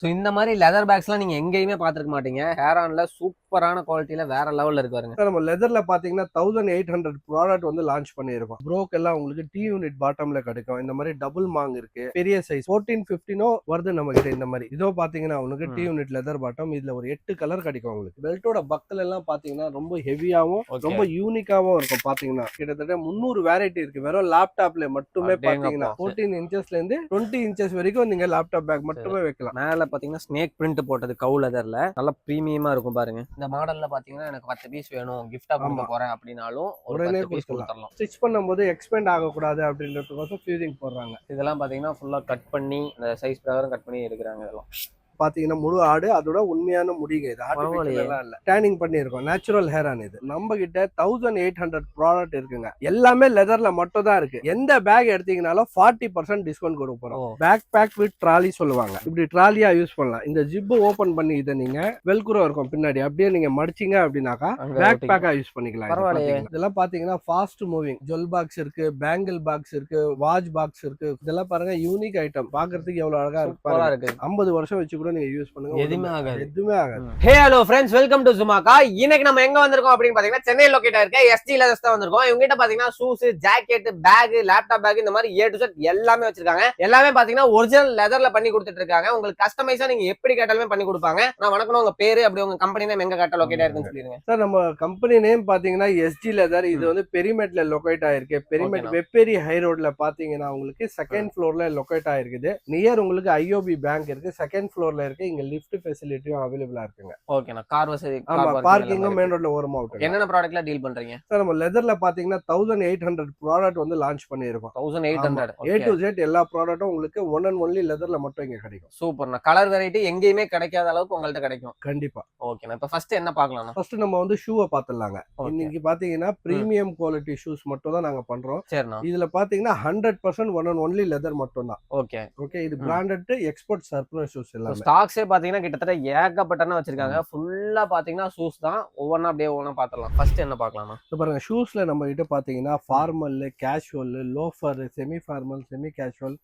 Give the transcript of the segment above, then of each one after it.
So இந்த மாதிரி leather பேக்ஸ்லாம் நீங்க எங்கேயுமே பார்த்துருக்க மாட்டீங்க. ஹேரான்ல சூப்பரான குவாலிட்டியில வேற லெவல்ல இருக்கு பாருங்க. நம்ம லெதர்ல பாத்தீங்கன்னா 1800 ப்ராடக்ட் வந்து லான்ச் பண்ணியிருக்கோம். ப்ரோக் எல்லாம் உங்களுக்கு டி யூனிட் பாட்டம்ல கிடைக்கும். இந்த மாதிரி டபுள் மாங் இருக்கு, பெரிய சைஸ் 14-15 வருது நம்ம கிட்ட. இந்த மாதிரி இதோ பாத்தீங்கன்னா உங்களுக்கு டி யூனிட் லெதர் பாட்டம். இதுல ஒரு 8 கலர் கிடைக்கும் உங்களுக்கு. பெல்ட்டோட பக்கல் எல்லாம் பாத்தீங்கன்னா ரொம்ப ஹெவியாவும் ரொம்ப யூனிக்காவும் இருக்கும். பாத்தீங்கன்னா கிட்டத்தட்ட 300 வெரைட்டி இருக்கு. வெறும் லேப்டாப்ல மட்டுமே பாத்தீங்கன்னா 14 இன்ச்சஸ்ல இருந்து 20 இன்ச்சஸ் வரைக்கும் நீங்க லேப்டாப் பேக் மட்டுமே வைக்கலாம். மேல பாத்தீங்கன்னா ஸ்னேக் பிரிண்ட் போட்டது கவு லெதர்ல நல்லா பிரீமியமா இருக்கும் பாருங்க. இந்த மாடல்ல பாத்தீங்கன்னா எனக்கு 10 பீஸ் வேணும், கிஃப்டா கொடுக்க போறேன் அப்படினாலும் உடனே கொடுத்துடலாம். ஸ்டிச் பண்ணும்போது எக்ஸ்பெண்ட் ஆகக்கூடாது அப்படின்றதுக்கோசம் ஃபியூசிங் போடுறாங்க. இதெல்லாம் பாத்தீங்கன்னா ஃபுல்லா கட் பண்ணி அந்த சைஸ் பிரகாரம் கட் பண்ணி எடுக்கிறாங்க. இதெல்லாம் பாத்தீங்கன்னா முழு ஆடு, அதோட உண்மையான முடிங்க. இது ஆர்டிஃபிஷியலா இல்ல, டேனிங் பண்ணிருக்கோம். நேச்சுரல் ஹேர் ஆன் இது. நம்ம கிட்ட 1800 ப்ராடக்ட் இருக்குங்க. எல்லாமே லெதர்ல மட்டும் தான் இருக்கு. எந்த பேக் எடுத்தீங்கனாலும் 40% டிஸ்கவுண்ட் கொடுக்க போறோம். பேக் பேக் வித் ட்ராலி சொல்லுவாங்க. இப்படி ட்ராலியா யூஸ் பண்ணலாம். இந்த ஜிப் ஓபன் பண்ணி இதை நீங்க வெல்க்ரோ இருக்கும் பின்னாடி, அப்படியே நீங்க மடிச்சீங்க அப்படின்னாக்கா பேக் பேக்கா யூஸ் பண்ணிக்கலாம். இதெல்லாம் பாத்தீங்கன்னா ஃபாஸ்ட் மூவிங் ஜுவல் பாக்ஸ் இருக்கு, பேங்கிள் பாக்ஸ் இருக்கு, வாட்ச் பாக்ஸ் இருக்கு. இதெல்லாம் பாருங்க யூனிக் ஐட்டம். பாக்குறதுக்கு எவ்வளவு அழகா இருக்கு. 50 வருஷம் வச்சு நீங்க யூஸ் பண்ணுங்க, எதுவுமே ஆகாது. Hey hello friends, welcome to சுமாக்கா. இன்னைக்கு நம்ம எங்க வந்திருக்கோம் அப்படின்னு பாத்தீங்கன்னா சென்னை லொகேட்டா இருக்க எஸ்டி லெதர்ஸ் தான் வந்திருக்கோம். இவங்க கிட்ட பாத்தீங்கன்னா shoes, jacket, bag, laptop bag இந்த மாதிரி ஏ டு செட் எல்லாமே வச்சிருக்காங்க. எல்லாமே பாத்தீங்கன்னா ஒரிஜினல் லெதர்ல பண்ணி கொடுத்துட்டு இருக்காங்க. உங்களுக்கு கஸ்டமைஸா நீங்க எப்படி கேட்டாலுமே பண்ணி கொடுப்பாங்க. நான் வணக்கம், உங்க பேரு அப்படி உங்க கம்பெனி நேம் எங்க கரெக்டா லொகேட் ஆயிருக்குன்னு சொல்லிருங்க. சார், நம்ம கம்பெனி நேம் பாத்தீங்கன்னா எஸ்டி லெதர். இது வந்து பெரிமெட்ல லொகேட் ஆயிருக்கு. பெரிமெட் வெப்பேரி ஹை ரோட்ல பாத்தீங்கன்னா உங்களுக்கு செகண்ட் ஃப்ளோர்ல லொகேட் ஆயிருக்குது. நியர் உங்களுக்கு ஐஓபி பேங்க் இருக்கு. செகண்ட் ஃப்ளோர்ல இருக்கு. இங்க லிஃப்ட் ஃபெசிலிட்டியும் அவைலபிளா இருக்குங்க. ஓகேனா கார் வசதி, பார்க்கிங்கும் மெயின் ரோட்ல ஓரமா விட்டு. என்னென்ன ப்ராடக்ட்ல டீல் பண்றீங்க சார்? நம்ம லெதர்ல பாத்தீங்கன்னா 1800 ப்ராடக்ட் வந்து லான்ச் பண்ணிருக்கோம். 1800 ஏ டு ஜெட் எல்லா ப்ராடக்ட்டும் உங்களுக்கு ஒன் அண்ட் ஒன்லி லெதர்ல மட்டும் இங்க கிடைக்கும். சூப்பர்ண்ணா. கலர் வெரைட்டி எங்கேயுமே கிடைக்காத அளவுக்கு உங்கள்ட்ட கிடைக்கும். கண்டிப்பா. ஓகேண்ணா. இப்ப ஃபர்ஸ்ட் என்ன பார்க்கலாம்? ஃபர்ஸ்ட் நம்ம வந்து ஷூவை பாத்துடலாங்க. இன்னைக்கு பாத்தீங்கன்னா பிரீமியம் குவாலிட்டி ஷூஸ் மட்டும் தான் நாங்க பண்றோம். சரிண்ணா. இதுல பாத்தீங்கன்னா 100% ஒன் அண்ட் ஒன்லி லெதர் மட்டும் தான். Okay okay. இது பிராண்டட் எக்ஸ்போர்ட் சர்ப்ரைஸ் ஷூஸ். எல்லாம் ஸ்டாக்ஸே பாத்தீங்கன்னா கிட்டத்தட்ட ஏகப்பட்டன வச்சிருக்காங்க. ஃபுல்லா பாத்தீங்கன்னா ஷூஸ் தான். ஒவ்வொன்னா அப்படியே ஒவ்வொன்னா பாத்துடலாம். ஃபர்ஸ்ட் என்ன பார்க்கலாம்? பாருங்க, ஷூஸ்ல நம்ம கிட்ட பாத்தீங்கன்னா formal, casual, loafer, semi formal, semi casual,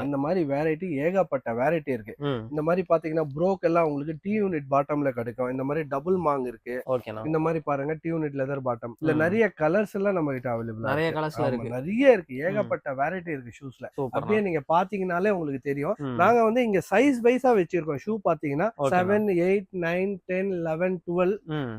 அந்த மாதிரி வெரைட்டி ஏகப்பட்ட வெரைட்டி இருக்கு. இந்த மாதிரி பாத்தீங்கன்னா ப்ரோக் எல்லாம் உங்களுக்கு டி யூனிட் பாட்டம்ல கிடைக்கும். இந்த மாதிரி டபுள் மாங் இருக்கு. இந்த மாதிரி பாருங்க டி யூனிட் லெதர் பாட்டம். இல்ல நிறைய கலர்ஸ் எல்லாம் நம்ம கிட்ட அவைலபிள். நிறைய கலர்ஸ்ல இருக்கு. நிறைய இருக்கு. ஏகப்பட்ட வெரைட்டி இருக்கு ஷூஸ்ல. அப்படியே நீங்க பாத்தீங்கன்னாலே உங்களுக்கு தெரியும். நாங்க வந்து இங்க சைஸ் வைஸா வச்சிருக்கோம். ஷூ பாத்தீங்கன்னா 7, 8, 9, 10, 11, 12,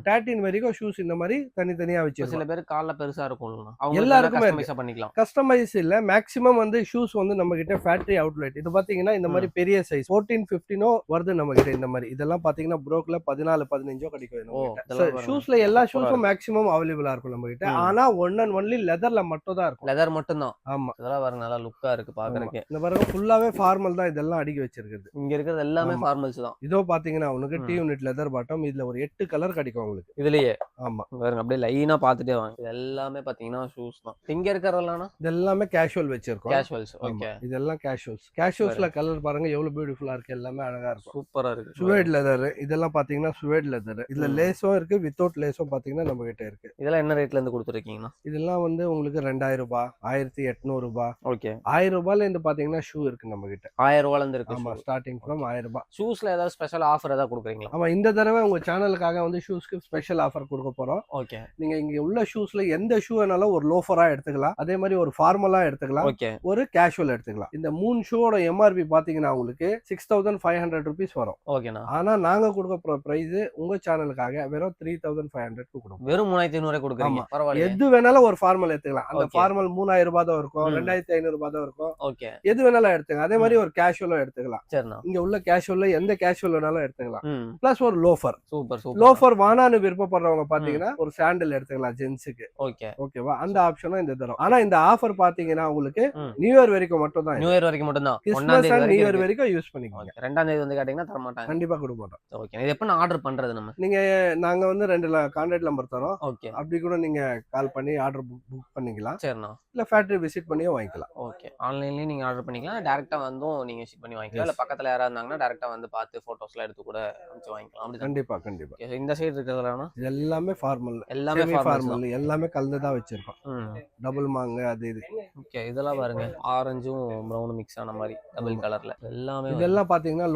13 வரைக்கும் ஷூஸ் இந்த மாதிரி தனித்தனியா வச்சிருக்கோம். சில பேர் கால்ல பெருசா இருக்கும், எல்லாருக்குமே பண்ணிக்கலாம். கஸ்டமைஸ் இல்ல, மேக்ஸிமம் வந்து ஷூஸ் வந்து நம்ம கிட்ட ஃபேக்டரி அவுட்லெட். இது பாத்தீங்கன்னா இந்த மாதிரி பெரிய சைஸ் 14-15 வருது நம்ம கிட்ட. இந்த மாதிரி இதெல்லாம் பாத்தீங்கன்னா ப்ரோக்ல 14-15 கிடைக்கும். ஷூஸ்ல எல்லா ஷூஸும் மேக்ஸிமம் அவைலபிளா இருக்கும் நம்ம கிட்ட. ஆனா ஒன் அண்ட் ஒன்லி லெதர்ல மட்டும் தான் இருக்கும். லெதர் மட்டும் தான். ஆமா. இதெல்லாம் பாருங்க, நல்லா லுக்கா இருக்கு பாக்குறதுக்கு. இந்த பாருங்க ஃபுல்லாவே ஃபார்மல் தான். இதெல்லாம் அடுக்கி வச்சிருக்கிறது. இங்க இருக்கிறது எல்லாமே ஃபார்மல்ஸ் தான். இதோ பாத்தீங்கன்னா உங்களுக்கு டி யூனிட் லெதர் பாட்டம். இதுல ஒரு 8 கலர் கிடைக்கும் உங்களுக்கு இதுலயே. ஆமா பாருங்க, அப்படியே லைனா பாத்துட்டே வாங்க. இது எல்லாமே பாத்தீங்கன்னா ஷூஸ் தான். இங்க இருக்கறதெல்லாம் இது எல்லாமே கேஷுவல் வச்சிருக்கோம். கேஷுவல்ஸ். ஓகே. இதெல்லாம் கேஷுவல்ஸ். கேஷுவல்ஸ்ல கலர் பாருங்க எவ்வளவு பியூட்டிஃபுல்லா இருக்கு. எல்லாமே அழகா இருக்கும். சூப்பரா இருக்கு. Suede leather. இதெல்லாம் பாத்தீங்கன்னா சுவேட் லெதர். இதுல லேஸும் இருக்கு, வித்தவுட் லேஸும் பாத்தீங்கன்னா நம்ம கிட்ட இருக்கு. இதெல்லாம் என்ன ரேட்ல இருந்து கொடுத்துருக்கீங்கன்னா? இதெல்லாம் வந்து உங்களுக்கு 2000 ரூபாய், 1800 ரூபாய். ஓகே. 1000 ரூபாயில இருந்து பாத்தீங்கன்னா ஷூ இருக்கு நம்ம கிட்ட. 1000 ரூபாயில இருந்து இருக்கு. ஆமா, ஸ்டார்டிங் ஃப்ரம் 1000 ரூபாய். ஷூஸ்ல ஏதாவது ஸ்பெஷல் ஆஃபர் ஏதாவது கொடுக்குறீங்களா? ஆமா, இந்த தடவை உங்க சேனலுக்காக வந்து ஷூஸ்க்கு ஸ்பெஷல் ஆஃபர் கொடுக்க போறோம். ஓகே. நீங்க இங்க உள்ள ஷூஸ்ல எந்த ஷூ வேணாலும் ஒரு லோஃபரா எடுத்துக்கலாம். அதே மாதிரி ஒரு ஃபார்மலா எடுத்துக்கலாம். ஓகே. ஒரு கேஷுவல் எடுத்துக்கலாம். இந்த 3 ஷூவோட எம்ஆர்பி பாத்தீங்கன்னா உங்களுக்கு 6500 rupees வரும். ஓகேண்ணா. ஆனா நாங்க கொடுக்க போற பிரைஸ் உங்க சேனலுக்காக வெறும் 3500 கொடுக்கும். வெறும் 3500 கொடுக்குறீங்க. பரவாயில்லை. எது வேணாலும் ஒரு ஃபார்மல் எடுத்துக்கலாம். அந்த ஃபார்மல் 3000 ரூபாய் தான் இருக்கும், 2500 ரூபாய் தான் இருக்கும். ஓகே. எது வேணாலும் எடுத்துங்க. அதே மாதிரி ஒரு கேஷுவலும் எடுத்துக்கலாம். சரிண்ணா. இங்க உள்ள கேஷுவல்ல எந்த கேஷுவல் வேணாலும் எடுத்துக்கலாம். பிளஸ் ஒரு லோஃபர். Super super. லோஃபர் வானான்னு விருப்பப்படுறவங்க பாத்தீங்கன்னா ஒரு சாண்டல் எடுத்துக்கலாம் ஜென்ஸுக்கு. ஓகே. ஓகேவா? அந்த ஆப்ஷனும் இந்த தரும். ஆனா இந்த ஆஃபர் பாத்தீங்கன்னா உங்களுக்கு நியூ இயர் வரைக்கும் மட்டும் தான். நியூ இயர் வரைக்கும் மட்டும் தான். கிறிஸ்மஸ் அண்ட் நியூ இயர் வரைக்கும் யூஸ் பண்ணிக்கோங்க. 2ஆம் தேதி வந்து கேட்டீங்கன்னா தர மாட்டாங்க. கண்டிப்பா கொடுக்க மாட்டோம். ஓகே. இது எப்ப ஆர்டர் பண்றது நம்ம? நீங்க நாங்க வந்து 2 கான்டாக்ட் நம்பர் தரோம். ஓகே. அப்படி கூட நீங்க கால் பண்ணி ஆர்டர் புக் பண்ணிக்கலாம். சரிண்ணா. இல்ல ஃபேக்டரி விசிட் பண்ணியும் வாங்கிக்கலாம். ஓகே. ஆன்லைன்லயே நீங்க ஆர்டர் பண்ணிக்கலாம். டைரக்டா வந்தும் நீங்க விசிட் பண்ணி வாங்கிக்கலாம். இல்ல பக்கத்துல யாரா இருந்தாங்கன்னா டைரக்டா டைரக்டா வந்து பார்த்து போட்டோஸ்லாம் எடுத்து கூட அனுப்பிச்சு வாங்கிக்கலாம். அப்படி கண்டிப்பா கண்டிப்பா. இந்த சைடு இருக்கிறதுலாம் இது எல்லாமே ஃபார்மல், எல்லாமே ஃபார்மல் எல்லாமே கலந்து தான் வச்சிருக்கோம். டபுள் மாங்க அது இது. ஓகே, இதெல்லாம் பாருங்க ஆரஞ்சும் ப்ரௌனும் மிக்ஸ் ஆன மாதிரி டபுள் கலர்ல எல்லாமே. இதெல்லாம் பாத்தீங்கன்னா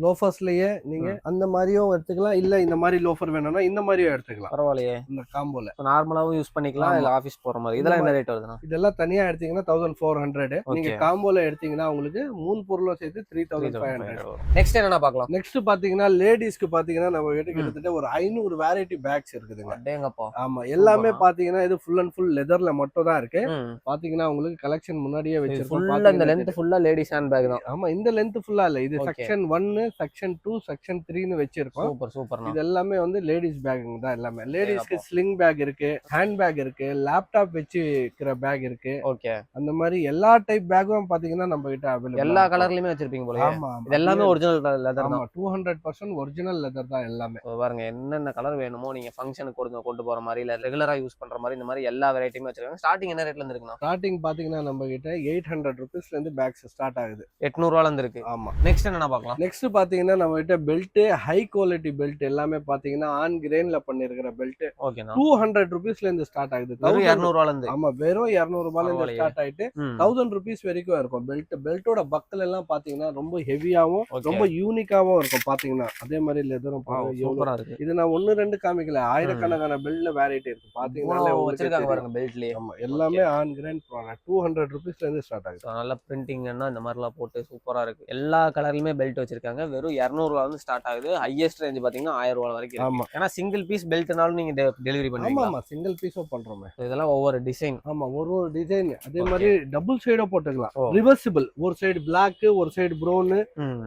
லோஃபர்ஸ்லயே நீங்க அந்த மாதிரியும் எடுத்துக்கலாம், இல்ல இந்த மாதிரி லோஃபர் வேணும்னா இந்த மாதிரியும் எடுத்துக்கலாம். பரவாயில்லையே, இந்த காம்போல நார்மலாவும் யூஸ் பண்ணிக்கலாம், இல்ல ஆபீஸ் போற மாதிரி. இதெல்லாம் என்ன ரேட் வருதுன்னா? இதெல்லாம் தனியா எடுத்தீங்கன்னா 1400. நீங்க காம்போல எடுத்தீங்கன்னா உங்களுக்கு 3 பொருளும் சேர்த்து 3500. நெக்ஸ்ட் என்னன்னா பார்க்கலாம். நெக்ஸ்ட் பாத்தீங்கன்னா லேடிஸ்க்கு பாத்தீங்கன்னா நம்ம கிட்ட கிட்டத்தட்ட ஒரு 500 வெரைட்டி பேக்ஸ் இருக்குதுங்க. அடேங்கப்பா. ஆமா, எல்லாமே பாத்தீங்கன்னா இது ஃபுல் அண்ட் ஃபுல் லெதர்ல மட்டும் தான் இருக்கு. பாத்தீங்கன்னா உங்களுக்கு கலெக்ஷன் முன்னாடியே வச்சிருக்கோம். இந்த லெந்த் ஃபுல்லா லேடிஸ் ஹேண்ட் பேக் தான். ஆமா, இந்த லெந்த் ஃபுல்லா இல்ல, இது செக்ஷன் 1, செக்ஷன் 2, செக்ஷன் 3ன்னு வச்சிருக்கோம். Super super. இது எல்லாமே வந்து லேடிஸ் பேக்குங்க தான் எல்லாமே. லேடிஸ்க்கு ஸ்லிங் பேக் இருக்கு, ஹேண்ட் பேக் இருக்கு, லேப்டாப் வச்சுக்கிற பேக் இருக்கு. ஓகே, அந்த மாதிரி எல்லா டைப் பேக்கும் பாத்தீங்கன்னா நம்ம கிட்ட அவைலபிள். எல்லா கலர்லயுமே வச்சிருப்பீங்க போல. ஆமா, இது எல்லாமே ஒரிஜினல் லெதர் தான். 200% ஒரிஜினல் லெதர் தான் எல்லாமே. பாருங்க, என்னென்ன கலர் வேணுமோ நீங்க ஃபங்க்ஷனுக்கு கொண்டு போற மாதிரி இல்ல ரெகுலரா யூஸ் பண்ற மாதிரி இந்த மாதிரி எல்லா வெரைட்டியுமே வச்சிருக்காங்க. ஸ்டார்டிங் என்ன ரேட்ல இருந்து இருக்குன்னா? ஸ்டார்டிங் பாத்தீங்கன்னா நம்ம கிட்ட 800 rupeesல இருந்து பேக்ஸ் ஸ்டார்ட் ஆகுது. 800 ரூபாயில இருந்து இருக்கு. ஆமா. நெக்ஸ்ட் என்ன பார்க்கலாம்? நெக்ஸ்ட் பாத்தீங்கன்னா நம்ம கிட்ட பெல்ட், ஹை குவாலிட்டி பெல்ட் எல்லாமே பாத்தீங்கன்னா ஆன் கிரெயின்ல பண்ணிருக்கிற பெல்ட். ஓகேனா 200 rupeesல இருந்து ஸ்டார்ட் ஆகுது. 200 ரூபாயில இருந்து. ஆமா, வெறும் 200 ரூபாயில இருந்து ஸ்டார்ட் ஆயிட்டு 1000 rupees வரைக்கும் இருக்கும். பெல்ட்டோட பக்கல் எல்லாம் பாத்தீங்கன்னா ரொம்ப ஹெவியாவும் ரொம்ப யூனிக்காவும் இருக்கும் பாத்தீங்கன்னா. அதே மாதிரி லெதரும் சூப்பரா இருக்கு. இது நான் 1-2 காமிக்கல, ஆயிரக்கணக்கான பெல்ட்ல வெரைட்டி இருக்கு பாத்தீங்கன்னா. வச்சிருக்காங்க பாருங்க பெல்ட்லயே. ஆமா, எல்லாமே ஆன் கிரெயின் ப்ராடக்ட். 200 rupeesல இருந்து ஸ்டார்ட் ஆகுது. நல்ல பிரிண்டிங்னா இந்த மாதிரிலாம் போட்டு சூப்பரா இருக்கு. எல்லா கலர்லயுமே பெல்ட் வச்சிருக்காங்க. வெறும் 200 ரூபாயில இருந்து ஸ்டார்ட் ஆகுது. ஹையஸ்ட் ரேஞ்ச் பாத்தீங்கன்னா 1000 ரூபாய் வரைக்கும் இருக்கு. ஆமா, ஏன்னா சிங்கிள் பீஸ் பெல்ட்னாலும் நீங்க டெலிவரி பண்ணுவீங்க. ஆமா, சிங்கிள் பீஸோ பண்றோமே. இதெல்லாம் ஒவ்வொரு டிசைன். ஆமா, ஒரு டிசைன். அதே மாதிரி டபுள் சைடோ போட்டுக்கலாம். ரிவர்சிபிள், ஒரு சைடு பிளாக், ஒரு சைடு ப்ரௌன்,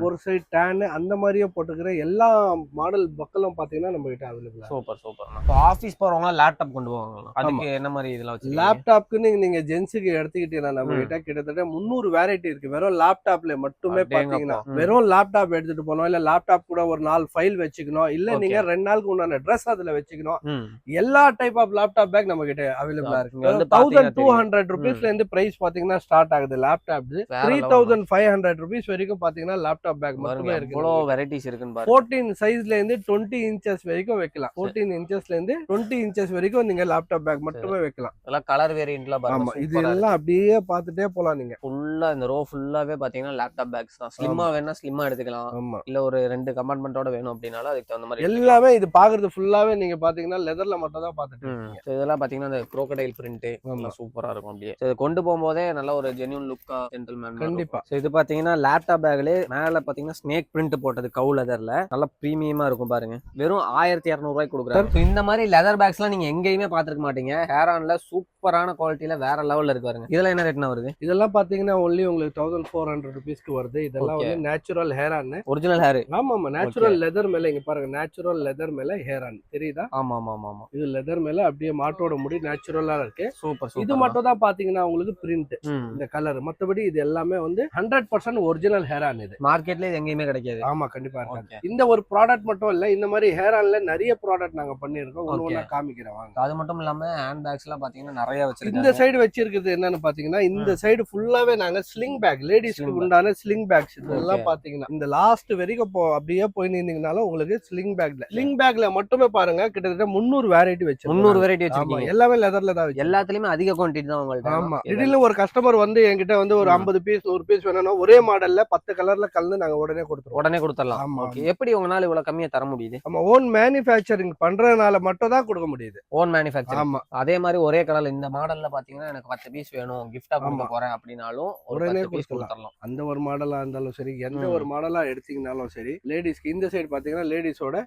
ஒரு சைடு டேன், அந்த மாதிரியே போட்டுக்கிற எல்லா மாடல் பக்கலும் பாத்தீங்கன்னா நம்ம கிட்ட அவைலபிள். Super super. இப்போ ஆபீஸ் போறவங்க லேப்டாப் கொண்டு போவாங்க, அதுக்கு என்ன மாதிரி இதெல்லாம் வச்சிருக்கீங்க? லேப்டாப்க்கு நீங்க ஜென்ஸுக்கு எடுத்துக்கிட்டீங்கன்னா நம்ம கிட்ட கிட்டத்தட்ட 300 வெரைட்டி இருக்கு. வெறும் லேப்டாப்ல மட்டுமே பாத்தீங்கன்னா. வெறும் லேப்டாப் எடுத்துட்டு போனோம், இல்ல லேப்டாப் கூட ஒரு 4 ஃபைல் வச்சுக்கணும், இல்ல நீங்க 2 நாளுக்கு உண்டான ட்ரெஸ் அதுல வச்சுக்கணும். எல்லா டைப் ஆஃப் லேப்டாப் பேக் நம்ம கிட்ட அவைலபிளா இருக்கு. 1200 rupeesல இருந்து பிரைஸ் பாத்தீங்கன்னா ஸ்டார்ட் ஆகுது. லேப்டாப் 3500 rupees வரைக்கும் பாத்தீங்கன்னா லேப்டாப் பேக் மட்டுமே இருக்கு. இவ்வளவு வெரைட்டிஸ் இருக்குன்னு பாருங்க. 14 சைஸ்ல இருந்து 20 inches வரைக்கும் வைக்கலாம். 14 inchesல இருந்து 20 inches வரைக்கும் நீங்க லேப்டாப் பேக் மட்டுமே வைக்கலாம். எல்லாம் கலர் வேரியன்ட்லாம் பாருங்க. ஆமா, இது எல்லாம் அப்படியே பார்த்துட்டே போலாம். நீங்க ஃபுல்லா இந்த ரோ ஃபுல்லாவே பாத்தீங்கன்னா லேப்டாப் பேக்ஸ் தான். ஸ்லிம்மா வேணா ஸ்லிம்மா எடுத்துக்கலாம். ஆமா, இல்ல ஒரு 2 கம்பார்ட்மெண்டோட வேணும் அப்படினாலும் அதுக்கு தகுந்த மாதிரி எல்லாமே இது பாக்குறது ஃபுல்லாவே நீங்க பாத்தீங்கன்னா லெதர்ல மட்டும் தான் பாத்துட்டு இருக்கீங்க. இதெல்லாம் பாத்தீங்கன்னா இந்த crocodile print சூப்பரா இருக்கும். அப்படியே இது கொண்டு போகும்போதே நல்ல ஒரு ஜென்யூன் லுக்கா ஜென்டில்மேன் கண்டிப்பா. இது பாத்தீங்கன்னா லேப்டாப் பேக்ல மேல பாத்தீங்கன்னா ஸ்னேக் பிரிண்ட் போட்டது கவு லெதர்ல நல்ல பிரீமியமா இருக்கும் பாருங்க. வெறும் 1200 ரூபாய்க்கு கொடுக்குறாங்க. இந்த மாதிரி லெதர் பேக்ஸ் எல்லாம் நீங்க எங்கேயுமே பாத்துருக்க மாட்டீங்க. ஹேர் ஆன்ல சூப்பரான குவாலிட்டியில வேற லெவல்ல இருக்கு பாருங்க. இதெல்லாம் என்ன ரேட்னா வருது? இதெல்லாம் பாத்தீங்கன்னா ஒன்லி உங்களுக்கு 1400 rupeesக்கு வருது. இதெல்லாம் வந்து natural hair on, original hair. ஆமா ஆமா, நேச்சுரல் லெதர் மேல இங்க பாருங்க, நேச்சுரல் லெதர் மேல ஹேர் ஆன் தெரியுதா? ஆமா ஆமா ஆமா, இது லெதர் மேல அப்படியே மாட்டோட முடி நேச்சுரலா இருக்கு. சூப்பர். இது மட்டும் தான் பாத்தீங்கன்னா உங்களுக்கு பிரிண்ட் இந்த கலர். மத்தபடி இது எல்லாமே வந்து 100% ஒரிஜினல் ஹேர் ஆன். இது மார்க்கெட்ல இது எங்கேயுமே கிடைக்காது. ஆமா, கண்டிப்பா இருக்காது. இந்த ஒரு ப்ராடக்ட் மட்டும் இல்ல, இந்த மாதிரி ஹேர் ஆன்ல நிறைய ப்ராடக்ட் நாங்க பண்ணிருக்கோம். ஒவ்வொண்ணா காமிக்கிறேன் வாங்க. அது மட்டும் இல்லாம ஹேண்ட் பேக்ஸ் எல்லாம் பாத்தீங்கன்னா நிறைய வச்சிருக்காங்க. இந்த சைடு வச்சிருக்கிறது என்னன்னு பாத்தீங்கன்னா, இந்த சைடு ஃபுல்லாவே நாங்க ஸ்லிங் பேக், லேடிஸ்க்கு உண்டான ஸ்லிங் பேக்ஸ் இதெல்லாம் பாத்தீங்கன்னா இந்த லாஸ்ட் வரைக்கும் அப்படியே போய் நின்னீங்கனாலும் உங்களுக்கு ஸ்லிங் பேக்ல மட்டுமே பாருங்க கிட்டத்தட்ட 300 வெரைட்டி வச்சிருக்கோம். 300 வெரைட்டி வச்சிருக்கீங்க. எல்லாமே லெதர்ல தான் வச்சிருக்கோம். எல்லாத்துலயுமே அதிக குவாண்டிட்டி தான் உங்களுக்கு. ஆமா, திடீர்னு ஒரு கஸ்டமர் வந்து என்கிட்ட வந்து ஒரு 50 பீஸ் 100 பீஸ் வேணும்னா ஒரே மாடல்ல 10 கலர்ல கலந்து நாங்க உடனே கொடுத்துறோம். ஆமா, எப்படி உங்களால இவ்வளவு கம்மியா தர முடியுது? நம்ம ஓன் மேனுஃபேக்சரிங் பண்றதுனால மட்டும் தான் கொடுக்க முடியுது. Own manufacturing. ஆமா, அதே மாதிரி ஒரே கலர்ல இந்த மாடல்ல பாத்தீங்கன்னா எனக்கு 10 பீஸ் வேணும், கிஃப்டா கொடுக்க போறேன் அப்படினாலும் உடனே கொடுத்துறலாம். அந்த ஒரு மாடலா இருந்தாலும் சரி, எந்த ஒரு மாடலா எடுத்தீங்கனாலும் சரி. லேடிஸ்க்கு இந்த சைடு பாத்தீங்கன்னா லேடிஸோட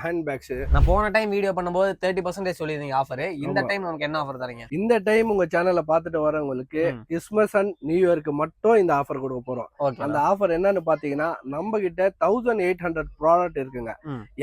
ஹேண்ட் பேக்ஸ். நான் போன டைம் வீடியோ பண்ணும்போது 30% சொல்லிருந்தீங்க ஆஃபர். இந்த டைம் நமக்கு என்ன ஆஃபர் தரீங்க? இந்த டைம் உங்க சேனலை பார்த்துட்டு வரவங்களுக்கு கிறிஸ்மஸ் அண்ட் நியூ இயருக்கு மட்டும் இந்த ஆஃபர் கொடுக்க போறோம். அந்த ஆஃபர் என்னன்னு பாத்தீங்கன்னா, நம்ம கிட்ட 1800 ப்ராடக்ட் இருக்குங்க.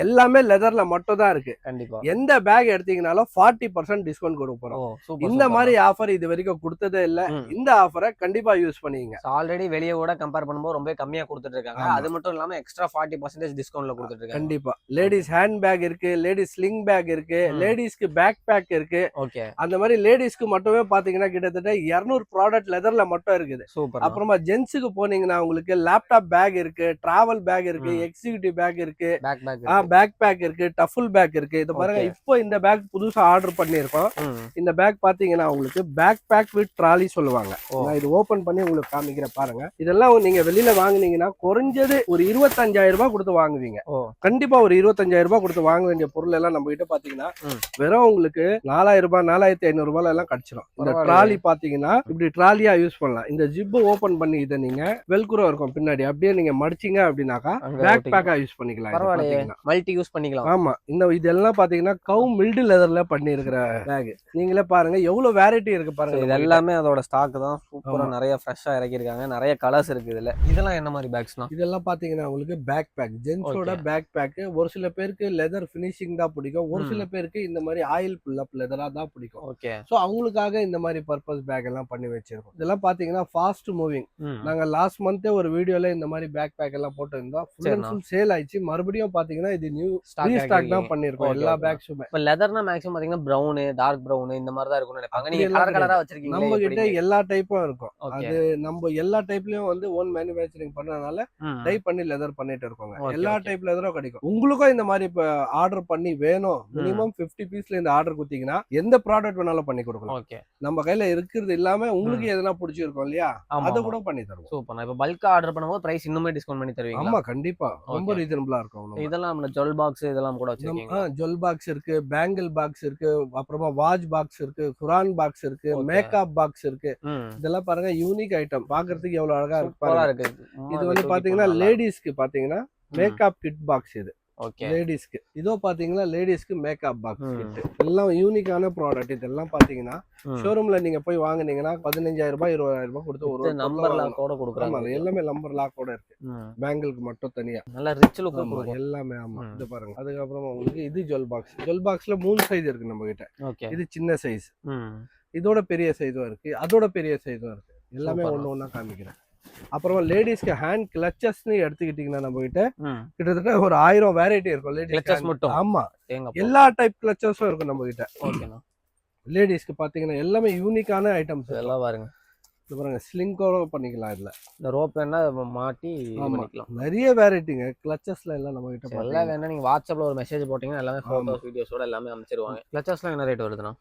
எல்லாமே லெதர்ல மட்டும் தான் இருக்கு. கண்டிப்பா எந்த பேக் எடுத்தீங்கனாலும் 40% டிஸ்கவுண்ட் கொடுக்க போறோம். இந்த மாதிரி ஆஃபர் இது வரைக்கும் கொடுத்ததே இல்ல. இந்த ஆஃபரை கண்டிப்பா யூஸ் பண்ணீங்க. ஆல்ரெடி வெளியே கூட கம்பேர் பண்ணும்போது ரொம்ப கம்மியா கொடுத்துட்டு இருக்காங்க. அது மட்டும் இல்லாம எக்ஸ்ட்ரா 40% டிஸ்கவுண்ட்ல கொடுத்துட்டு இருக்காங்க. கண்டிப்பா லேடிஸ் ஹேண்ட் பேக் இருக்கு, லேடிஸ் ஸ்லிங் பேக் இருக்கு, லேடிஸ்க்கு பேக் பேக் இருக்கு. ஓகே. அந்த மாதிரி லேடிஸ்க்கு மட்டுமே பாத்தீங்கன்னா கிட்டத்தட்ட 200 ப்ராடக்ட் லெதர்ல மட்டும் இருக்குது. சூப்பர். அப்புறமா ஜென்ஸுக்கு போனீங்கன்னா உங்களுக்கு லேப்டாப் பேக் இருக்கு, டிராவல் பேக் இருக்கு, எக்ஸிகியூட்டிவ் பேக் இருக்கு, பேக் பேக் இருக்கு, டஃபுல் பேக் இருக்கு. இது பாருங்க, இப்போ இந்த பேக் புதுசா ஆர்டர் பண்ணிருக்கோம். இந்த பேக் பாத்தீங்கன்னா உங்களுக்கு பேக் பேக் வித் ட்ராலி சொல்லுவாங்க. நான் இது ஓபன் பண்ணி உங்களுக்கு காமிக்கிறேன் பாருங்க. இதெல்லாம் நீங்க வெளியில வாங்குனீங்கன்னா குறைஞ்சது ஒரு 25,000 ரூபாய் கொடுத்து வாங்குவீங்க. கண்டிப்பா ஒரு 25,000 ரூபாய் கொடுத்து வாங்க வேண்டிய பொருள் எல்லாம் நம்ம கிட்ட பாத்தீங்கன்னா வெறும் உங்களுக்கு 4,000 ரூபாய் 4,500 ரூபாய் எல்லாம் கிடைச்சிடும். இந்த ட்ராலி பாத்தீங்கன்னா இப்படி ட்ராலியா யூஸ் பண்ணலாம். இந்த ஜிப் ஓபன் பண்ணி இதை நீங்க வெல்க்ரோ இருக்கும் பின்னாடி அப்படியே நீங்க மடிச்சீங்க அப்படின்னாக்கா பேக் பேக்கா யூஸ் பண்ணிக்கலாம். மல்டி யூஸ் பண்ணிக்கலாம். ஆமா, இந்த இதெல்லாம் பாத்தீங்கன்னா கவு மில்டு லெதர்ல பண்ணி இருக்கிற பேக். நீங்களே பாருங்க எவ்வளவு வெரைட்டி இருக்கு பாருங்க. இது எல்லாமே அதோட ஸ்டாக் தான். சூப்பரா நிறைய ஃப்ரெஷ்ஷா இறக்கி இருக்காங்க. நிறைய கலர்ஸ் இருக்கு இதுல. இதெல்லாம் என்ன மாதிரி பேக்ஸ்னா? இதெல்லாம் பாத்தீங்கன்னா உங்களுக்கு பேக் பேக், ஜென்ஸோட பேக் பேக். ஒரு சில பேருக்கு லெதர் ஃபினிஷிங் தான் பிடிக்கும், ஒரு சில பேருக்கு இந்த மாதிரி ஆயில் புல் அப் லெதரா தான் பிடிக்கும். ஓகே. சோ அவங்களுக்காக இந்த மாதிரி பர்பஸ் பேக் எல்லாம் பண்ணி வச்சிருக்கோம். இதெல்லாம் பாத்தீங்கன்னா ஃபாஸ்ட் மூவிங். நாங்க லாஸ்ட் மந்த் ஒரு வீடியோல இந்த மாதிரி பேக் பேக் எல்லாம் போட்டிருந்தோம். ஃபுல் அண்ட் ஃபுல் சேல் ஆயிடுச்சு. மறுபடியும் பாத்தீங்கன்னா இது நியூ ஸ்டாக் தான் பண்ணிருக்கோம் எல்லா பேக்ஸுமே. இப்ப லெதர்னா மேக்ஸிமம் பாத்தீங்கன்னா பிரவுன், டார்க் பிரவுன் இந்த மாதிரி தான் இருக்கும்னு நினைப்பாங்க. நீங்க கலர் கலரா வச்சிருக்கீங்க. நம்ம கிட்ட எல்லா டைப்பும் இருக்கும். அது நம்ம எல்லா டைப்லயும் வந்து ஓன் மேனுஃபேக்சரிங் பண்ணனால டைப் பண்ணி லெதர் பண்ணிட்டு இருக்கோங்க. எல்லா டைப் லெதரும் கிடைக்கும். உங்களுக்கும் இந்த மாதிரி இப்ப ஆர்டர் பண்ணி வேணும், மினிமம் 50 பீஸ்ல இந்த ஆர்டர் கொடுத்தீங்கன்னா எந்த ப்ராடக்ட் வேணாலும் பண்ணி கொடுக்கலாம். நம்ம கையில இருக்கிறது இல்லாம உங்களுக்கு எதனா பிடிச்சிருக்கும் இல்லையா, அதை கூட பண்ணி தருவோம். சூப்பர். இப்ப பல்கா ஆர்டர் பண்ணும்போது பிரைஸ் இன்னுமே டிஸ்கவுண்ட் பண்ணி தருவீங்க? ஆமா, கண்டிப்பா. ரொம்ப ரீசனபிளா இருக்கும். இதெல்லாம் நம்ம ஜுவல் பாக்ஸ் இதெல்லாம் கூட வச்சிருக்கீங்க. ஜுவல் பாக்ஸ் இருக்கு, பேங்கிள் பாக்ஸ் இருக்கு, அப்புறமா வாட்ச் பாக்ஸ் இருக்கு, குரான் பாக்ஸ் இருக்கு, மேக்கப் பாக்ஸ் இருக்கு. இதெல்லாம் பாருங்க யூனிக் ஐட்டம். பாக்குறதுக்கு எவ்வளவு அழகா இருக்கு. இது வந்து பாத்தீங்கன்னா லேடிஸ்க்கு பாத்தீங்கன்னா மேக்கப் கிட் பாக்ஸ். இது லேடிஸ்க்கு. இதோ பாத்தீங்கன்னா லேடிஸ்க்கு மேக்கப் பாக்ஸ் கிட். எல்லாம் யூனிக்கான ப்ராடக்ட். இதெல்லாம் பாத்தீங்கன்னா ஷோரூம்ல நீங்க போய் வாங்குனீங்கன்னா 15,000 ரூபாய் 20,000 ரூபாய் கொடுத்து ஒரு நம்பர் லாக்கோட கொடுக்குறாங்க. எல்லாமே நம்பர் லாக்கோட இருக்கு. பேங்கிளுக்கு மட்டும் தனியா நல்ல ரிச் லுக் எல்லாமே. ஆமா, இது பாருங்க. அதுக்கப்புறமா உங்களுக்கு இது ஜுவல் பாக்ஸ். ஜுவல் பாக்ஸ்ல 3 சைஸ் இருக்கு நம்ம கிட்ட. இது சின்ன சைஸ், இதோட பெரிய சைஸும் இருக்கு, அதோட பெரிய சைஸும் இருக்கு. எல்லாமே ஒண்ணு ஒண்ணா காமிக்கிறேன். அப்புறமா லேடிஸ்க்கு ஹேண்ட் கிளச்சஸ்னு எடுத்துக்கிட்டீங்கன்னா நம்ம கிட்ட கிட்டத்தட்ட ஒரு 1000 வெரைட்டி இருக்கும். லேடிஸ் மட்டும். ஆமா, எல்லா டைப் கிளச்சஸும் இருக்கும் நம்ம கிட்ட. லேடிஸ்க்கு பாத்தீங்கன்னா எல்லாமே யூனிக்கான ஐட்டம்ஸ். எல்லாம் பாருங்க. பாருங்க, ஸ்லிங்கோட பண்ணிக்கலாம். இதுல இந்த ரோப் வேணா மாட்டி பண்ணிக்கலாம். நிறைய வெரைட்டிங்க கிளச்சஸ்ல எல்லாம் நம்ம கிட்ட. எல்லாம் வேணா நீங்க வாட்ஸ்அப்ல ஒரு மெசேஜ் போட்டீங்கன்னா எல்லாமே போட்டோஸ் வீடியோஸோட எல்லாமே அனுப்பிச்சிருவாங்க. கிளச்சஸ்லாம் என்ன ரேட் வருதுன்னா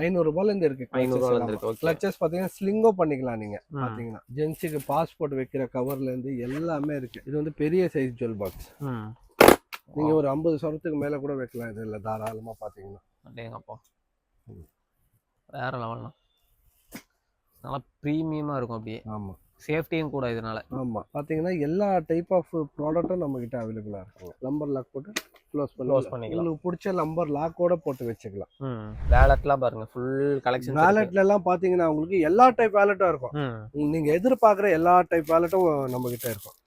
500 ரூபாயில இருந்து இருக்கு. 500 ரூபாயில இருந்து இருக்கு. கிளச்சஸ் பாத்தீங்கன்னா ஸ்லிங்கோ பண்ணிக்கலாம். நீங்க பாத்தீங்கன்னா ஜென்ஸுக்கு பாஸ்போர்ட் வைக்கிற கவர்ல இருந்து எல்லாமே இருக்கு. இது வந்து பெரிய சைஸ் ஜுவல் பாக்ஸ். நீங்க ஒரு 50 சவரத்துக்கு மேல கூட வைக்கலாம். இது இல்ல தாராளமா பாத்தீங்கன்னா. அடேங்கப்பா, வேற லெவல்னா. நல்லா பிரீமியமா இருக்கும் அப்படியே. ஆமா, சேஃப்டியும் கூட இதனால. ஆமா, பாத்தீங்கன்னா எல்லா டைப் ஆஃப் ப்ராடக்ட்டும் நம்ம கிட்ட அவைலபிளா இருக்கும். நம்பர் லாக் போட்டு க்ளோஸ் பண்ணிக்கலாம். உங்களுக்கு பிடிச்ச நம்பர் லாக்கோட போட்டு வச்சுக்கலாம். வாலெட்லாம் பாருங்க, ஃபுல் கலெக்ஷன். வாலெட்ல எல்லாம் பாத்தீங்கன்னா உங்களுக்கு எல்லா டைப் வாலெட்டும் இருக்கும். நீங்க எதிர்பார்க்குற எல்லா டைப் வாலெட்டும் நம்ம கிட்ட இருக்கும்.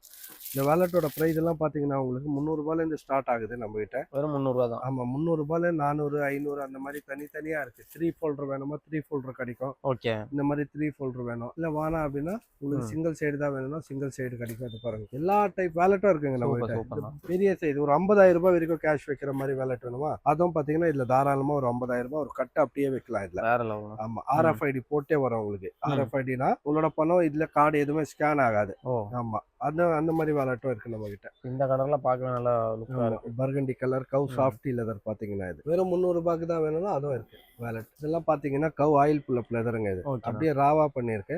இந்த வாலெட்டோட பிரைஸ் எல்லாம் பாத்தீங்கன்னா உங்களுக்கு 300 ரூபாயில இருந்து ஸ்டார்ட் ஆகுது நம்ம கிட்ட. வெறும் 300 ரூபாய் தான். ஆமா, 300 ரூபாயில 400, 500 அந்த மாதிரி தனித்தனியா இருக்கு. 3 ஃபோல்டர் வேணுமா 3 ஃபோல்டர் கிடைக்கும். ஓகே. இந்த மாதிரி 3 ஃபோல்டர் வேணும், இல்ல வேணாம் அப்படின்னா உங்களுக்கு சிங்கிள் சைடு தான் வேணும்னா சிங்கிள் சைடு கிடைக்கும். அது பாருங்க, எல்லா டைப் வேலட்டும் இருக்குங்க நம்ம கிட்ட. பெரிய சைடு ஒரு 50,000 ரூபாய் வரைக்கும் கேஷ் வைக்கிற மாதிரி வேலட் வேணுமா, அதுவும் பாத்தீங்கன்னா இதுல தாராளமா ஒரு 50,000 ரூபாய் ஒரு கட்டு அப்படியே வைக்கலாம். இதுல ஆமா, RFID போட்டே வரும் உங்களுக்கு. RFIDனா உங்களோட பணம் இதுல கார்டு எதுவுமே ஸ்கேன் ஆகாது. ஆமா, அந்த மாதிரி வாலெட்டும் இருக்கு நம்ம கிட்ட. இந்த கலர்ல பார்க்க நல்லா லுக்கா இருக்கு. பர்கண்டி கலர் கவ் சாஃப்டி லெதர் பாத்தீங்கன்னா இது வெறும் 300 ரூபாய்க்கு தான் வேணும்னா அதுவும் இருக்கு வாலெட். இதெல்லாம் பாத்தீங்கன்னா கவ் ஆயில் புல் அப் லெதருங்க. இது அப்படியே ராவா பண்ணிருக்கு.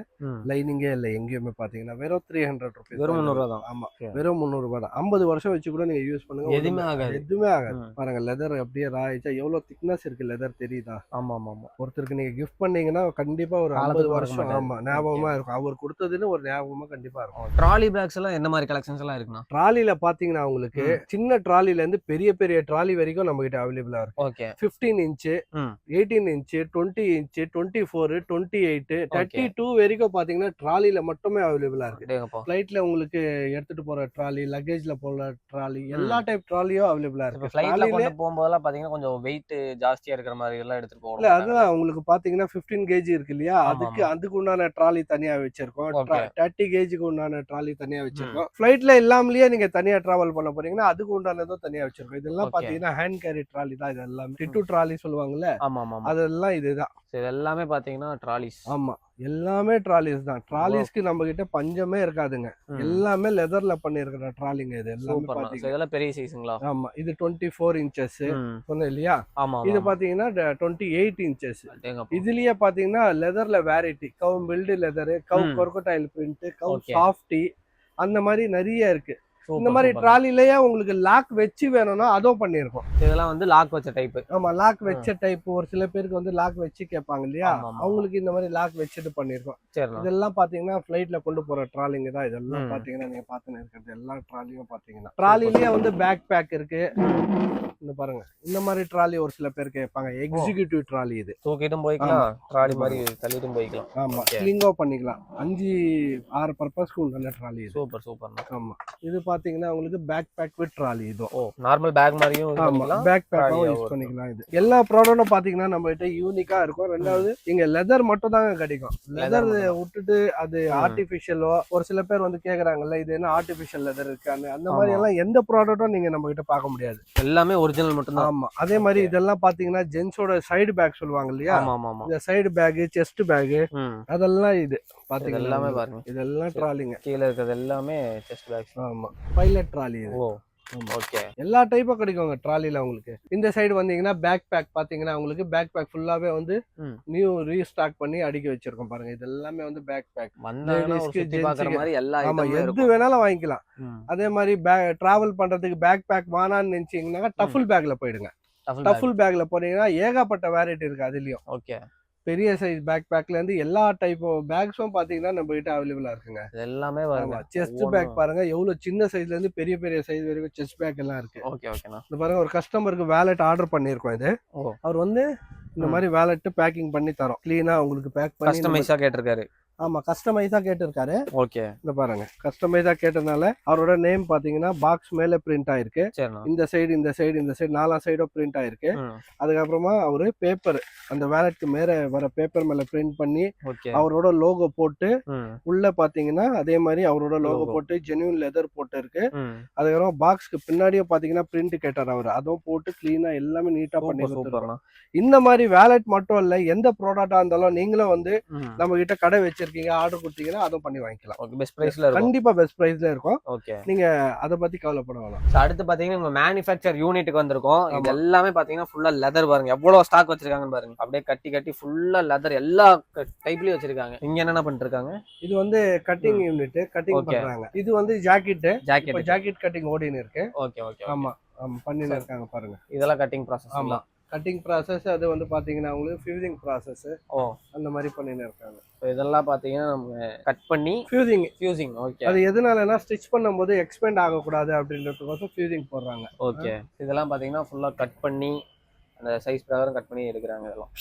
லைனிங்கே இல்ல எங்கேயுமே. பாத்தீங்கன்னா வெறும் 300 ரூபாய். வெறும் 300 ரூபாய் தான். ஆமா, வெறும் 300 ரூபாய் தான். 50 வருஷம் வச்சு கூட நீங்க யூஸ் பண்ணுங்க, எதுவுமே ஆகாது. பாருங்க, லெதர் அப்படியே ராயிச்சா எவ்வளவு திக்னஸ் இருக்கு லெதர் தெரியுதா? ஆமா ஆமா. ஒருத்தருக்கு நீங்க கிஃப்ட் பண்ணீங்கன்னா கண்டிப்பா ஒரு 50 வருஷம் ஆமா ஞாபகமா இருக்கும். அவர் கொடுத்ததுன்னு ஒரு ஞாபகமா கண்டிப்பா இருக்கும். ட்ராலி பேக்ஸ் எல்லாம் என்ன மாதிரி கலெக்ஷன்ஸ் எல்லாம் இருக்குன்னா? ட்ராலில பாத்தீங்கன்னா உங்களுக்கு சின்ன ட்ராலில இருந்து பெரிய பெரிய ட்ராலி வரைக்கும் நம்ம கிட்ட அவைலபிளா இருக்கு. ஓகே. 15 இன்ச், 18 இன்ச், 20 இன்ச், 24, 28, 32 வரைக்கும் பாத்தீங்கன்னா ட்ராலில மட்டுமே அவைலபிளா இருக்கு. ஃளைட்ல உங்களுக்கு எடுத்துட்டு போற ட்ராலி, லக்கேஜ்ல போற ட்ராலி, எல்லா டைப் ட்ராலியும் அவைலபிளா இருக்கு. ஃளைட்ல கொண்டு போகும்போதெல்லாம் பாத்தீங்கன்னா கொஞ்சம் வெயிட் ஜாஸ்தியா இருக்கிற மாதிரி எல்லாம் எடுத்துட்டு போறோம். இல்ல, அதுதான் உங்களுக்கு பாத்தீங்கன்னா 15 கேஜி இருக்கு இல்லையா, அதுக்கு உண்டான ட்ராலி தனியா வச்சிருக்கோம். 30 கேஜிக்கு உண்டான ட்ராலி தனியா வச்சிருக்கோம். ஃளைட்ல வீட்ல இல்லாமலேயே நீங்க தனியா டிராவல் பண்ண போறீங்கன்னா அதுக்கு உண்டானதும் தனியா வச்சிருக்கோம். இதெல்லாம் Okay. பாத்தீங்கன்னா ஹேண்ட் கேரி ட்ராலி தான். இது எல்லாமே டிட்டு ட்ராலி சொல்லுவாங்கல்ல, ஆமா ஆமா ஆமா. அதெல்லாம் இதுதான். சரி, இது எல்லாமே பாத்தீங்கன்னா ட்ராலிஸ். ஆமா, எல்லாமே ட்ராலிஸ் தான். ட்ராலிஸ்க்கு நம்ம கிட்ட பஞ்சமே இருக்காதுங்க. ம். எல்லாமே லெதர்ல பண்ணிருக்கிற ட்ராலிங்க இது எல்லாமே சூப்பர். பாத்தீங்கன்னா. இதெல்லாம் பெரிய சைஸுங்களா? ஆமா, இது 24 இன்ச்சஸ் ம். சொன்னேன் இல்லையா, ஆமா இது ஆமா. பாத்தீங்கன்னா 28 இன்ச்சஸ். அடேங்கப்பா. இதுலயே பாத்தீங்கன்னா லெதர்ல வேரைட்டி, கவ் பில்டு லெதர், கவ் ம். கொர்கோடைல் பிரிண்ட், கவ் Okay. சாஃப்டி, அந்த மாதிரி நிறைய இருக்கு. இந்த சூப்பர் மாதிரி சூப்பர். ட்ராலிலேயே உங்களுக்கு லாக் வச்சு வேணும்னா அதுவும் பண்ணிருக்கோம். இதெல்லாம் வந்து லாக் வச்ச டைப். ஆமா, லாக் வச்ச டைப். ஒரு சில பேருக்கு வந்து லாக் வச்சு கேட்பாங்க இல்லையா, ஆமா, ஆமா. அவங்களுக்கு இந்த மாதிரி லாக் வச்சுட்டு பண்ணிருக்கோம். சரிண்ணா. இதெல்லாம் பாத்தீங்கன்னா ஃபிளைட்ல கொண்டு போற ட்ராலிங்க தான். இதெல்லாம் ம். பாத்தீங்கன்னா நீங்க பாத்துன்னு இருக்கிறது எல்லா ட்ராலியும் பாத்தீங்கன்னா ட்ராலிலேயே வந்து பேக் பேக் இருக்கு. இந்த பாருங்க, இந்த மாதிரி ட்ராலி ஒரு சில பேர் கேட்பாங்க. எக்ஸிகியூட்டிவ் ட்ராலி இது. தூக்கிட்டும் போய்க்கலாம், ட்ராலி மாதிரி தள்ளிட்டும் போய்க்கலாம். ஆமா, Okay. ஸ்லிங்கோ பண்ணிக்கலாம். 5-6 பர்பஸ்க்கு உண்டான ட்ராலி இது. சூப்பர் சூப்பர்ண்ணா. ஆமா, இது பாத்தீங்கன்னா உங்களுக்கு பேக் பேக் வித் ட்ராலி இது. ஓ, நார்மல் பேக் மாதிரியும் யூஸ் ஆமா, பண்ணிக்கலாம். பேக் பேக்காவும் trolley யூஸ் ஆவும் பண்ணிக்கலாம். இது எல்லா ப்ராடக்ட்டும் பாத்தீங்கன்னா நம்ம கிட்ட யூனிக்கா இருக்கும். ரெண்டாவது இங்க லெதர் மட்டும் தாங்க கிடைக்கும். லெதர் மட்டும்தான். விட்டுட்டு அது ம். ஆர்டிபிஷியலோ, ஒரு சில பேர் வந்து கேக்குறாங்கல்ல இது என்ன ஆர்டிபிஷியல் லெதர் இருக்கான்னு, அந்த மாதிரி ஆமா. எல்லாம் எந்த ப்ராடக்ட்டும் நீங்க நம்ம கிட்ட பார்க்க முடியாது. எல்லாமே ஒரிஜினல் மட்டும்தான். ஆமா, அதே மாதிரி Okay. இதெல்லாம் பாத்தீங்கன்னா ஜென்ஸோட சைடு பேக் சொல்லுவாங்க இல்லையா, ஆமா ஆமா ஆமா. இந்த சைடு பேக், செஸ்ட் பேக், ம். அதெல்லாம் இது இது பாத்தீங்கன்னா எல்லாமே உங்களுக்கு. பாருங்க. இதெல்லாம் ட்ராலிங்க. கீழ இருக்கிறது எல்லாமே செஸ்ட் பேக்ஸ். ஆமா, பைலட் ட்ராலி இது. ஓ, ஓகே. எல்லா டைப்பும் கிடைக்குங்க ட்ராலில உங்களுக்கு. இந்த சைடு வந்தீங்கன்னா பேக் பேக் பாத்தீங்கன்னா உங்களுக்கு பேக் பேக் ஃபுல்லாவே வந்து ம். நியூ ரீஸ்டாக் பண்ணி அடுக்கி வச்சிருக்கோம் பாருங்க. இது எல்லாமே வந்து பேக் பேக். வந்தாங்கன்னா ஒரு Ladies-க்கு, சுத்தி பாக்குற gents-க்கு. மாதிரி எல்லா ஆமா, ஐட்டமும் எது இருக்கும். வேணாலும் வாங்கிக்கலாம். ம். அதே மாதிரி டிராவல் பண்றதுக்கு பேக் பேக் வானான்னு நினைச்சீங்கன்னா டஃபுல் பேக்ல போயிடுங்க. Duffel bag. டஃபுல் பேக்ல போனீங்கன்னா ஏகப்பட்ட வேரைட்டி இருக்கு. அதுலயும் ஓகே. பெரிய சைஸ் பேக் பேக்ல இருந்து எல்லா டைப் பேக்ஸும் பாத்தீங்கன்னா நம்ம கிட்ட அவைலபிளா இருக்குங்க. இது எல்லாமே பாருங்க. செஸ்ட் பேக் பாருங்க, எவ்வளவு சின்ன சைஸ்ல இருந்து பெரிய பெரிய சைஸ் வரைக்கும் செஸ்ட் பேக் எல்லாம் இருக்கு. ஓகே ஓகேண்ணா. இந்த பாருங்க, ஒரு கஸ்டமருக்கு வேலெட் ஆர்டர் பண்ணிருக்கோம். இது ஓ, அவர் வந்து இந்த மாதிரி வேலெட் பேக்கிங் பண்ணி தரோம். கிளீனா உங்களுக்கு பேக் பண்ணி. கஸ்டமைஸா கேட்டிருக்காரு. ஆமா, கஸ்டமைஸா கேட்டிருக்காரு. ஓகே. இந்த பாருங்க, கஸ்டமைஸா கேட்டதுனால அவரோட நேம் பாத்தீங்கன்னா பாக்ஸ் மேல பிரிண்ட் ஆயிருக்கு. சரிண்ணா. இந்த சைடு இந்த சைடு இந்த சைடு 4 சைடும் பிரிண்ட் ஆயிருக்கு. ம். அதுக்கப்புறமா அவரு பேப்பர், அந்த வேலெட்க்கு மேல வர பேப்பர் மேல பிரிண்ட் பண்ணி ஓகே. அவரோட லோகோ போட்டு ம். உள்ள பாத்தீங்கன்னா அதே மாதிரி அவரோட லோகோ Logo. போட்டு ஜென்யூன் லெதர் போட்டு இருக்கு. ம். அதுக்கப்புறம் பாக்ஸ்க்கு பின்னாடியும் பாத்தீங்கன்னா பிரிண்ட் கேட்டார் அவரு, அதுவும் போட்டு கிளீனா எல்லாமே நீட்டா பண்ணி சூப்பர் கொடுத்துருக்கோம். சூப்பர்ண்ணா. இந்த மாதிரி வேலெட் மட்டும் இல்ல, எந்த ப்ராடக்டா இருந்தாலும் நீங்களும் வந்து ம். நம்ம கிட்ட கடை வச்சிருக்கீங்க, ஆர்டர் கொடுத்தீங்கன்னா அதுவும் பண்ணி வாங்கிக்கலாம். ஓகே, பெஸ்ட் பிரைஸ்ல இருக்கும். கண்டிப்பா பெஸ்ட் பிரைஸ்ல இருக்கும். ஓகே. நீங்க அத பத்தி கவலைப்பட வேணாம். So, அடுத்து பாத்தீங்கன்னா நம்ம மேனுஃபேக்சர் யூனிட்டுக்கு வந்திருக்கோம். இது ஆமா. எல்லாமே பாத்தீங்கன்னா ஃபுல்லா லெதர் பாருங்க, எவ்வளவு ஸ்டாக் வச்சிருக்காங்கன்னு பாருங்க. அப்படியே கட்டி கட்டி ஃபுல்லா லெதர் எல்லா டைப்லயும் வச்சிருக்காங்க. இங்க என்னென்ன பண்ணிட்டு இருக்காங்க? இது வந்து கட்டிங் யூனிட், கட்டிங் Okay. பண்றாங்க. இது வந்து ஜாக்கெட், இப்ப ஜாக்கெட். ஜாக்கெட் கட்டிங் ஓடின்னு இருக்கு. Okay okay. ஆமா ஆமா, பண்ணின்னு இருக்காங்க பாருங்க. இதெல்லாம் கட்டிங் ப்ராசஸ். ஆமா, கட்டிங் ப்ராசஸ். அது வந்து பாத்தீங்கன்னா உங்களுக்கு ஃபியூசிங் ப்ராசஸ், ஓ, அந்த மாதிரி பண்ணின்னு இருக்காங்க. so இதெல்லாம் பாத்தீங்கன்னா நம்ம கட் பண்ணி ஃபியூசிங். ஃபியூசிங். ஓகே. அது எதனாலனா ஸ்டிச் பண்ணும்போது எக்ஸ்பெண்ட் ஆகக்கூடாது அப்படின்றதுக்கோசம் ஃபியூசிங் போடுறாங்க. ஓகே. இதெல்லாம் பாத்தீங்கன்னா ஃபுல்லா கட் பண்ணி அந்த சைஸ் பிரகாரம் கட் பண்ணி எடுக்கிறாங்க. இதெல்லாம்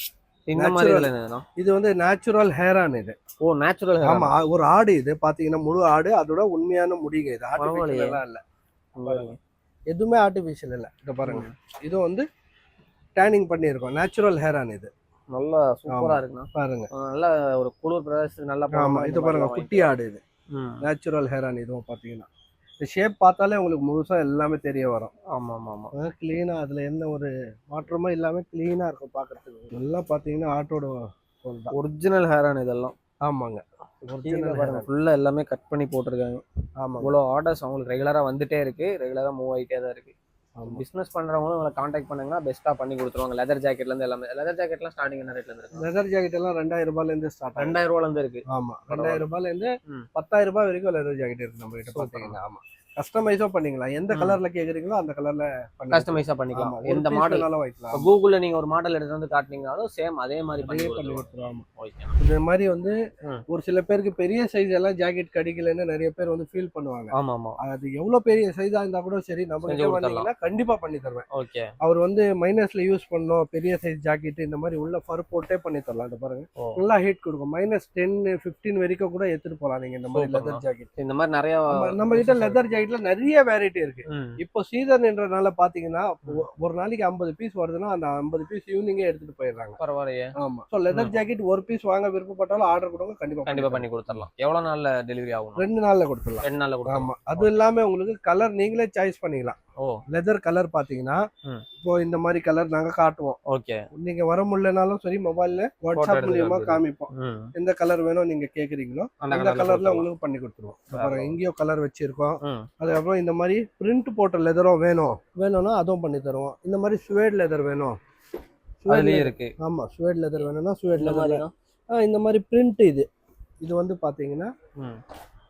இந்த மாதிரி Natural. இதுல என்னன்னா, இது வந்து நேச்சுரல் ஹேரான் இது. ஓ, நேச்சுரல். ஆமா, ஒரு ஆடு இது பாத்தீங்கன்னா முழு ஆடு, அதோட உண்மையான முடிங்க. இது பரவாயில்லையே. ஆர்டிபிஷியல் எல்லாம் இல்ல, எதுவுமே ஆர்டிபிஷியல் இல்ல. இத பாருங்க, இது வந்து டேனிங் பண்ணியிருக்கோம். நேச்சுரல் ஹேரான் இது. நல்லா சூப்பரா இருக்குண்ணா. பாருங்க. நல்லா ஒரு குளிர் பிரதேசத்துக்கு நல்லா ஆமா, போகணும். இது பாருங்க, குட்டி ஆடு இது. ம். நேச்சுரல் ஹேரான் இதுவும் பாத்தீங்கன்னா இந்த ஷேப் பார்த்தாலே உங்களுக்கு முழுசா எல்லாமே தெரிய வரும். ஆமா ஆமா ஆமா. கிளீனா, அதுல எந்த ஒரு மாற்றமும் இல்லாம கிளீனா இருக்கும் பாக்குறதுக்கு. எல்லாம் பாத்தீங்கன்னா ஆட்டோட தோல் தான். ஒரிஜினல் ஹேரான் இதெல்லாம். ஆமாங்க, ஒரிஜினல் பாருங்க, ஃபுல்லா எல்லாமே கட் பண்ணி போட்டிருக்காங்க. ஆமாங்க. இவ்வளவு ஆர்டர்ஸ் அவங்களுக்கு ரெகுலரா வந்துட்டே இருக்கு, ரெகுலரா மூவ் ஆயிட்டே தான் இருக்கு. ஆமா. பிசினஸ் பண்றவங்களும் உங்களை கான்டாக்ட் பண்ணுங்கன்னா பெஸ்ட்டா பண்ணி கொடுத்துருவாங்க. லெதர் ஜாக்கெட்ல இருந்து எல்லாமே. லெதர் ஜாக்கெட்லாம் ஸ்டார்டிங் என்ன ரேட்ல இருந்து இருக்கு? லெதர் ஜாக்கெட் எல்லாம் 2000 ரூபாயில இருந்து ஸ்டார்ட் ஆகும். 2000 ரூபாயில இருந்து இருக்கு. ஆமா, 2000 ரூபாயில இருந்து ம். 10,000 ரூபாய் வரைக்கும் லெதர் ஜாக்கெட் இருக்கு நம்ம கிட்ட பாத்தீங்கன்னா. ஆமா, கஸ்டமைஸும் பண்ணிக்கலாம். எந்த கலர்ல கேக்குறீங்களோ அந்த கலர்ல கஸ்டமைஸா பண்ணிக்கலாம். எந்த மாடல் வைக்கலாம். கூகுள்ல நீங்க ஒரு மாடல் எடுத்து வந்து காட்டினீங்கனாலும் சேம் அதே மாதிரி பண்ணி பண்ணி கொடுத்துருவாங்க. கொடுத்துருவோம். ஓகே. இந்த மாதிரி வந்து ம். ஒரு சில பேருக்கு பெரிய சைஸ் எல்லாம் ஜாக்கெட் கிடைக்கலன்னு நிறைய பேர் வந்து ஃபீல் பண்ணுவாங்க. ஆமா ஆமா. அது எவ்வளவு பெரிய சைஸா இருந்தா கூட சரி, நம்ம செஞ்சு கிட்ட கொடுத்துடலாம். வந்தீங்கன்னா கண்டிப்பா பண்ணி தருவேன். ஓகே. அவர் வந்து மைனஸ்ல யூஸ் பண்ணோம் பெரிய சைஸ் ஜாக்கெட், இந்த மாதிரி உள்ள ஃபர் போட்டே பண்ணி தரலாம். இந்த பாருங்க, ஓ. நல்லா ஹீட் கொடுக்கும். -10, -15 வரைக்கும் கூட எடுத்துட்டு போலாம் நீங்க இந்த மாதிரி Super. Leather jacket. இந்த மாதிரி நிறைய நம்ம கிட்ட லெதர் ஜாக்கெட் ஜாக்கெட்ல நிறைய வெரைட்டி இருக்கு. இப்போ சீசன்ன்றனால பாத்தீங்கன்னா ஒரு நாளைக்கு 50 பீஸ் வருதுன்னா அந்த 50 பீஸ் ஈவினிங்கே எடுத்துட்டு போயிடுறாங்க. பரவாயில்லையே. ஆமா. சோ லெதர் ஜாக்கெட் ஒரு பீஸ் வாங்க விருப்பப்பட்டாலும் ஆர்டர் கொடுங்க, கண்டிப்பா பண்ணி கொடுத்துடலாம். எவ்வளவு நாள்ல டெலிவரி ஆகும்? 2 நாள்ல கொடுத்துடலாம். 2 நாள்ல கொடுத்துடலாம். ஆமா. அது இல்லாம உங்களுக்கு கலர் நீங்களே சாய்ஸ் பண்ணிக்கலாம். ஓ, லெதர் கலர் பாத்தீங்கன்னா இப்போ இந்த மாதிரி கலர் நாங்க காட்டுவோம். ஓகே. நீங்க வர முடியலனாலும் சரி மொபைல்ல வாட்ஸ்அப் மூலியமா காமிப்போம். எந்த கலர் வேணும் நீங்க கேக்குறீங்களோ அந்த கலர்ல உங்களுக்கு பண்ணி கொடுத்துருவோம். அப்புறம் இங்கேயோ கலர் வச்சிருக்கோம். அதுக்கப்புறம் இந்த மாதிரி பிரிண்ட் போட்ட லெதரும் வேணும்னா அதுவும் பண்ணி தருவோம். இந்த மாதிரி ஸ்வேட் லெதர் வேணும், அதுலயே இருக்கு. ஆமா, ஸ்வேட் லெதர் வேணும்னா ஸ்வேட் லெதர். இந்த மாதிரி பிரிண்ட் இது வந்து பாத்தீங்கன்னா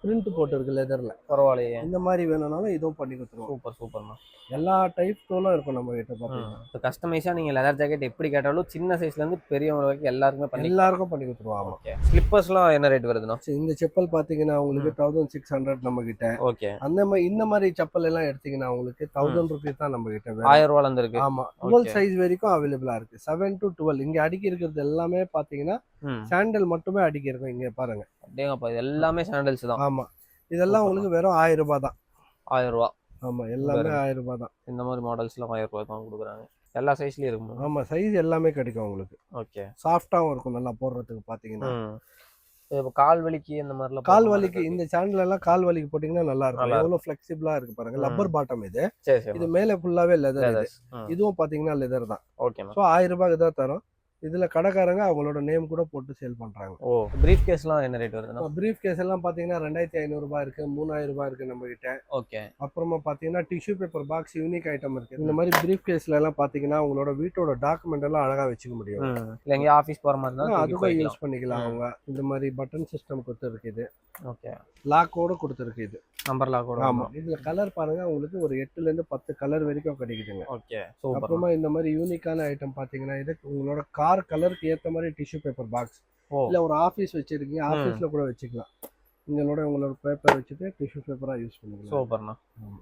பிரிண்ட் போட்டு இருக்கு லெதர்ல. பரவாயில்லையே. இந்த மாதிரி வேணும்னாலும் இதுவும் பண்ணி கொடுத்துருவோம். சூப்பர் சூப்பர்ண்ணா. எல்லா டைப் தோலும் இருக்கும் நம்ம கிட்ட பாத்தீங்கன்னா. இப்போ கஸ்டமைஸா நீங்க லெதர் ஜாக்கெட் எப்படி கேட்டாலும் சின்ன சைஸ்ல இருந்து பெரியவங்க வரைக்கும் எல்லாருக்கும் பண்ணி கொடுத்துருவாங்க. ஓகே. ஸ்லிப்பர்ஸ்லாம் என்ன ரேட் வருதுண்ணா? இந்த செப்பல் பாத்தீங்கன்னா உங்களுக்கு 1600 நம்ம கிட்ட. ஓகே. இந்த மாதிரி செப்பல் எல்லாம் எடுத்தீங்கன்னா உங்களுக்கு 1000 ருபீஸ் தான் நம்ம கிட்ட. 1000 ரூபாயில இருந்து இருக்கு. ஆமா. 12 சைஸ் வரைக்கும் அவைலபிளா இருக்கு. 7 to 12. இங்க அடுக்கி இருக்கிறது எல்லாமே பாத்தீங்கன்னா சாண்டல் மட்டுமே அடுக்கி இருக்கும். இங்க பாருங்க. அப்படியேங்கப்பா, இது எல்லாமே சாண்டல்ஸ் தான். ஆமா. இதெல்லாம் உங்களுக்கு வெறும் 1000 ரூபாய் தான். 1000 ரூபாய். ஆமா, எல்லாமே 1000 ரூபாய் தான். இந்த மாதிரி மாடல்ஸ்லாம் 1000 ரூபாய் தான் கொடுக்குறாங்க. எல்லா சைஸ்லயும் இருக்கும். ஆமா, சைஸ் எல்லாமே கிடைக்கும் உங்களுக்கு. ஓகே. சாஃப்டாவும் இருக்கும் நல்லா போடுறதுக்கு பாத்தீங்கன்னா. இப்போ கால் வலிக்கு இந்த மாதிரிலாம் கால் வலிக்கு இந்த சாண்டல் எல்லாம் கால் வலிக்கு போட்டீங்கன்னா நல்லா இருக்கும். எவ்வளவு ஃபிளெக்சிபிளா இருக்கு பாருங்க. லப்பர் பாட்டம் இது. இது மேல ஃபுல்லாவே லெதர். இதுவும் பாத்தீங்கன்னா லெதர் தான். ஓகே. சோ 1000 ரூபாய்க்கு தான் தரோம். இதுல கடைக்காரங்க அவங்களோட நேம் கூட போட்டு சேல் பண்றாங்க. ஓ, பிரீஃப் கேஸ்லாம் என்ன ரேட் வருதுன்னா? பிரீஃப் கேஸ் எல்லாம் பாத்தீங்கன்னா 2500 ரூபாய் இருக்கு, 3000 ரூபாய் இருக்கு நம்ம கிட்ட. ஓகே. அப்புறமா பாத்தீங்கன்னா tissue paper box unique item இருக்கு. இந்த மாதிரி பிரீஃப் கேஸ்ல எல்லாம் பாத்தீங்கன்னா உங்களோட வீட்டோட டாக்குமெண்ட் எல்லாம் அழகா வச்சுக்க முடியும். இல்ல எங்க ஆபீஸ் போற மாதிரி இருந்தா அதுக்கும் யூஸ் பண்ணிக்கலாம். அவங்க இந்த மாதிரி பட்டன் சிஸ்டம் கொடுத்துருக்கு. இது ஓகே. லாக்கோட கொடுத்துருக்கு. இது நம்பர் லாக்கோட. ஆமா. இதுல கலர் பாருங்க உங்களுக்கு ஒரு 8ல இருந்து 10 கலர் வரைக்கும் கிடைக்குதுங்க. ஓகே. அப்புறமா இந்த மாதிரி யூனிக்கான ஐட்டம் பாத்தீங்கன்னா இது உங்களோட கார் கலருக்கு ஏத்த மாதிரி டிஷ்யூ பேப்பர் பாக்ஸ். இல்ல ஒரு ஆபீஸ் வச்சிருக்கீங்க, ஆபீஸ்ல கூட வச்சுக்கலாம். உங்களோட பேப்பர் வச்சுட்டு டிஷ்யூ பேப்பரா யூஸ் பண்ணிக்கலாம். சூப்பர்ண்ணா.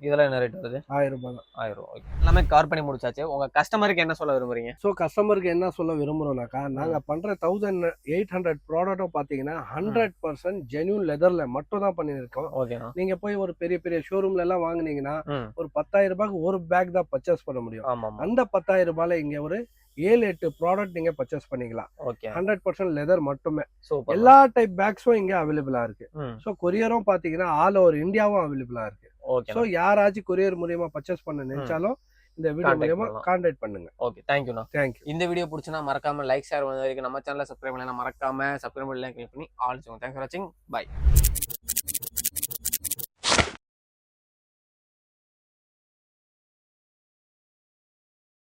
இதெல்லாம் என்ன ரேட் வருது? 1000 ரூபாய் தான். 1000 ரூபாய். எல்லாமே கவர் பண்ணி முடிச்சாச்சு. உங்க கஸ்டமருக்கு என்ன சொல்ல விரும்புறீங்க? சோ கஸ்டமருக்கு என்ன சொல்ல விரும்புறோம்னாக்கா, நாங்க பண்ற 1800 ப்ராடக்ட்டும் பாத்தீங்கன்னா 100% ஜென்யூன் லெதர்ல மட்டும் தான் பண்ணிருக்கோம். ஓகேண்ணா. நீங்க போய் ஒரு பெரிய பெரிய ஷோரூம்ல எல்லாம் வாங்குனீங்கன்னா ஒரு 10,000 ரூபாய்க்கு ஒரு பேக் தான் பர்ச்சேஸ் பண்ண முடியும். ஆமா. அந்த 10,000 ரூபாயில இங்க ஒரு 7-8 ப்ராடக்ட் நீங்க பர்ச்சேஸ் பண்ணிக்கலாம். ஓகே. 100% லெதர் மட்டுமே. சூப்பர். எல்லா டைப் பேக்ஸும் இங்க அவைலபிளா இருக்கு. சோ கொரியரும் பாத்தீங்கன்னா ஆல் ஓவர் இந்தியாவும் அவைலபிளா இருக்கு. ஓகே. சோ யாராச்சும் கொரியர் மூலமா பர்ச்சேஸ் பண்ண நினைச்சாலும் இந்த வீடியோ மூலமா கான்டாக்ட் பண்ணுங்க. ஓகே. தேங்க்யூண்ணா. தேங்க்யூ. இந்த வீடியோ பிடிச்சனா மறக்காம லைக் ஷேர் பண்ண வரைக்கும் நம்ம சேனலை சப்ஸ்கிரைப் பண்ணலாம். மறக்காம சப்ஸ்கிரைப் பண்ணி ஆல். தேங்க்ஸ் ஃபார் வாட்சிங். பை.